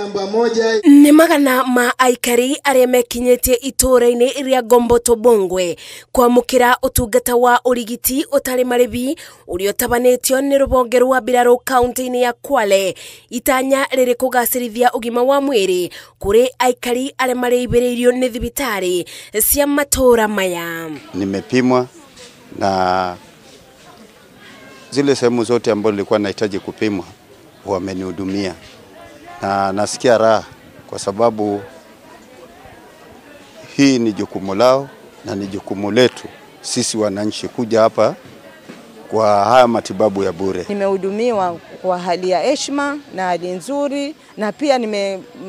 namba moja. Ni magana ma aikari aria mekinyetie itura-ini ria Gomboto Bongwe kwamukira utungata wa urigiti utari maribi uria utabanitio ni rubonge rwa Mbirarũ kaunti-ini ya Kwale. Itanya riri kugacirithia ugima wa mwiri kuri aikari aria mariibiriirio ni thibitari cia matura maya. Nimepimwa na zile sehemu zote ambazo nilikuwa nahitaji kupimwa wamenihudumia, na nasikia raha kwa sababu hii ni jukumu lao na ni jukumu letu sisi wananchi kuja hapa kwa haya matibabu ya bure. Nimehudumiwa kwa hali ya heshima na hali nzuri, na pia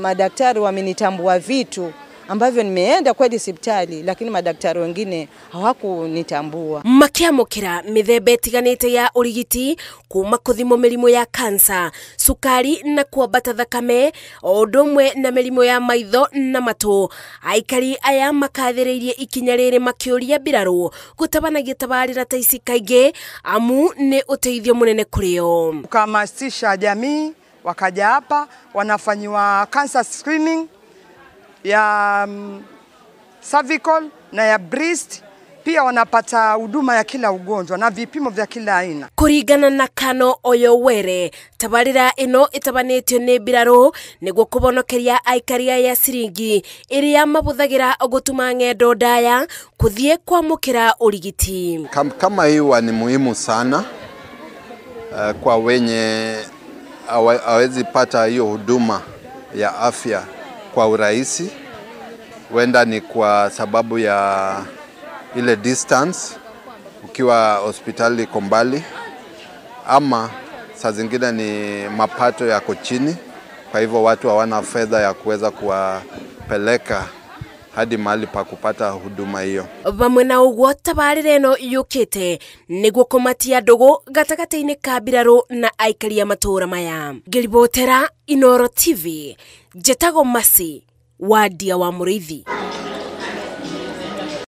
madaktari wamenitambua vitu ambavyo nimeenda kweli hospitali lakini madaktari wengine hawakunitambua. Makiamukira mithemba itiganite ya urigiti kuma kuthimo mirimu ya kansa, sukari na kuambata thakame, odumwe na mirimu ya maitho na matu. Aikari aya makathiriirie ikinya riri makiuria Mbirarũ gutabanagia tabarira ta ici kaingi amu ni uteithio munene kurio. Kuhamasisha jamii wakaja hapa wanafanyiwa cancer screening ya cervical na ya breast, pia wanapata huduma ya kila ugonjwa na vipimo vya kila aina. Kuringana na Kano Oyowere, tabarira ino itabanitio ni Mbirarũ niguo kubonokeria aikari aya ciringi iria mabuthagira gutuma ng'endo ndaya kuthie kwamukira urigiti. Kama hiyo ni muhimu sana kwa wenye hawezi pata hiyo huduma ya afya kwa urahisi. Wenda ni kwa sababu ya ile distance, ukiwa hospitali iko mbali, ama saa zingine ni mapato yako chini, kwa hivyo watu hawana fedha ya kuweza kuwapeleka hadi mahali pa kupata huduma hiyo. Bamwe na uguo tabarira ino yukite niguo kumatia ndugu gatagati-ini ka Mbirarũ na aikari ya matura maya. Ngiribotera Inooro TV, Njetago Masi, Wadia wa Mũrĩithi.